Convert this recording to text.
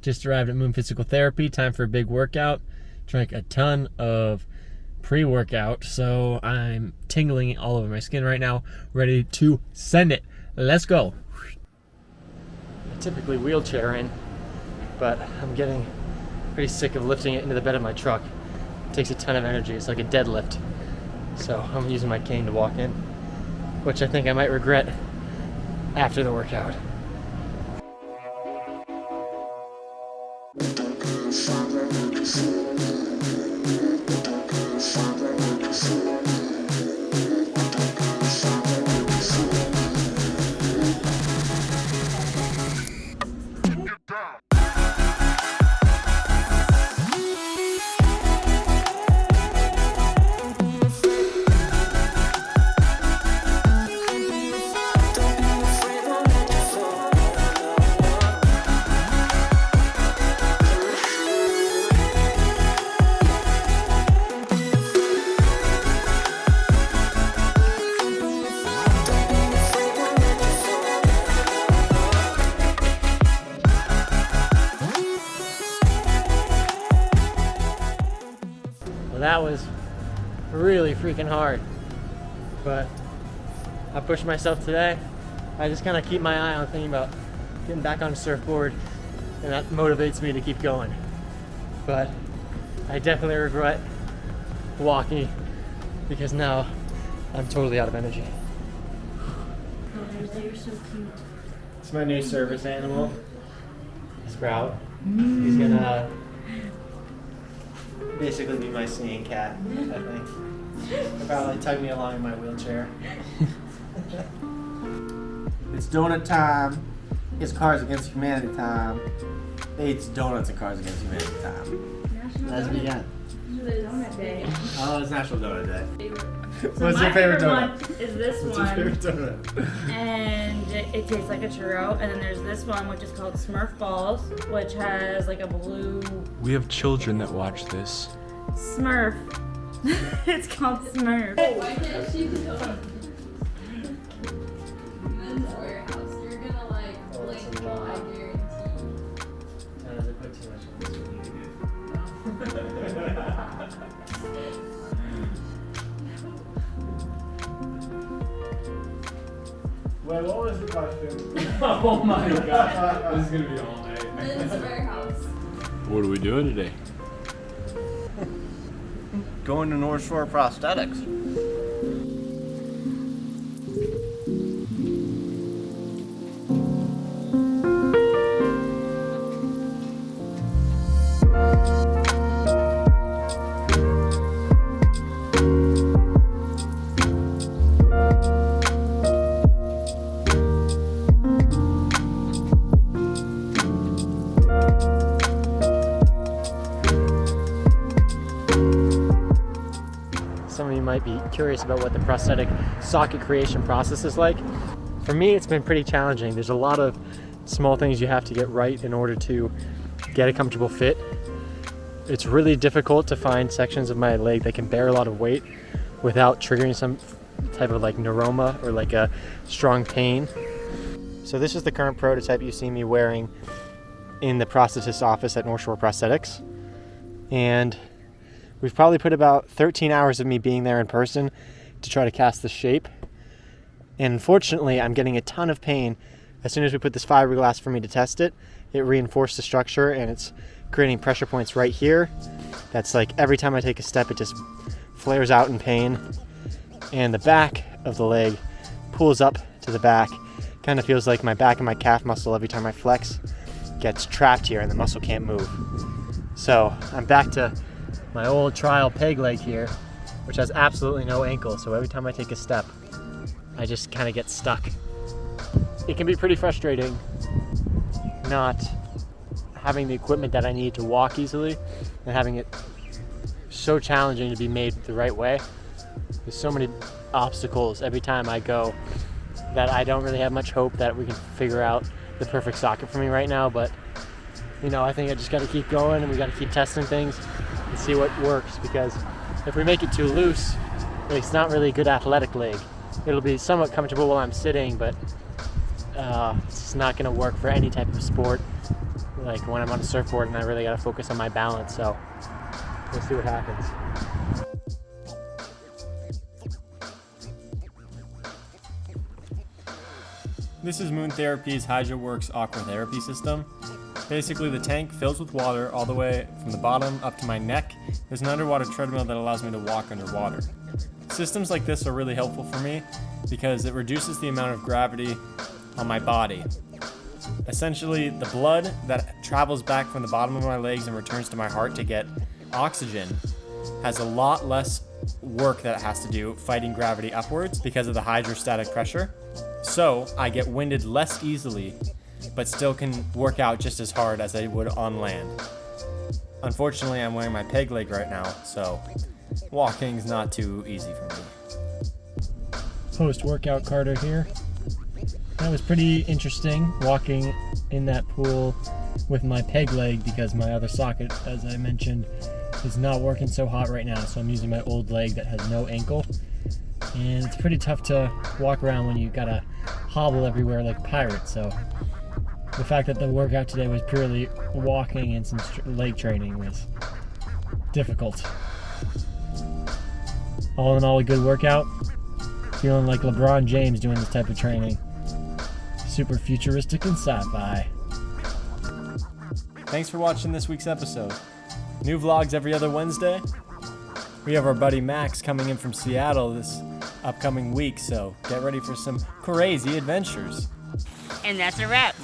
Just arrived at Moon Physical Therapy. Time for a big workout. Drank a ton of pre-workout, so I'm tingling all over my skin right now, ready to send it. Let's go. I typically wheelchair in, but I'm getting pretty sick of lifting it into the bed of my truck. It takes a ton of energy. It's like a deadlift. So I'm using my cane to walk in, which I think I might regret after the workout. Well, that was really freaking hard, but I pushed myself today. I just kind of keep my eye on thinking about getting back on the surfboard, and that motivates me to keep going. But I definitely regret walking because now I'm totally out of energy. Oh, you're so cute. It's my new service animal, Sprout. He's gonna basically be my singing cat, I think. He'll probably tug me along in my wheelchair. It's donut time. It's Cards Against Humanity time. It's donuts and Cards Against Humanity time. Let's begin. Donut Day. Oh, it's National Donut Day. What's your favorite donut? One is this What's one, your favorite donut? and it tastes like a churro. And then there's this one, which is called Smurf Balls, which has like a blue We have children that watch this. Smurf. It's called Smurf. Why can't she do Men's Warehouse? You're gonna like blink, I guarantee. They put too much on this one. Wait, what was the question? Oh my god, this is gonna be all night. Men's Warehouse. What are we doing today? Going to North Shore Prosthetics. Some of you might be curious about what the prosthetic socket creation process is like. For me, it's been pretty challenging. There's a lot of small things you have to get right in order to get a comfortable fit. It's really difficult to find sections of my leg that can bear a lot of weight without triggering some type of like neuroma or like a strong pain. So this is the current prototype you see me wearing in the prosthetist's office at North Shore Prosthetics. And we've probably put about 13 hours of me being there in person to try to cast the shape. And unfortunately, I'm getting a ton of pain. As soon as we put this fiberglass for me to test it, it reinforced the structure and it's creating pressure points right here. That's like every time I take a step, it just flares out in pain. And the back of the leg pulls up to the back. Kind of feels like my back and my calf muscle every time I flex gets trapped here and the muscle can't move. So I'm back to my old trial peg leg here, which has absolutely no ankle. So every time I take a step, I just kind of get stuck. It can be pretty frustrating not having the equipment that I need to walk easily and having it so challenging to be made the right way. There's so many obstacles every time I go that I don't really have much hope that we can figure out the perfect socket for me right now. But you know, I think I just got to keep going and we got to keep testing things and see what works, because if we make it too loose, it's not really a good athletic leg. It'll be somewhat comfortable while I'm sitting, but it's just not going to work for any type of sport like when I'm on a surfboard and I really gotta focus on my balance. So we'll see what happens. This is Moon Therapy's Hydroworx Aquatherapy system. Basically, the tank fills with water all the way from the bottom up to my neck. There's an underwater treadmill that allows me to walk underwater. Systems like this are really helpful for me because it reduces the amount of gravity on my body. Essentially, the blood that travels back from the bottom of my legs and returns to my heart to get oxygen has a lot less work that it has to do fighting gravity upwards because of the hydrostatic pressure. So I get winded less easily, but still can work out just as hard as I would on land. Unfortunately, I'm wearing my peg leg right now, so walking's not too easy for me. Post-workout Carter here. That was pretty interesting, walking in that pool with my peg leg because my other socket, as I mentioned, is not working so hot right now, so I'm using my old leg that has no ankle. And it's pretty tough to walk around when you gotta hobble everywhere like pirates, so the fact that the workout today was purely walking and some leg training was difficult. All in all, a good workout. Feeling like LeBron James doing this type of training. Super futuristic and sci-fi. Thanks for watching this week's episode. New vlogs every other Wednesday. We have our buddy Max coming in from Seattle this upcoming week, so get ready for some crazy adventures. And that's a wrap.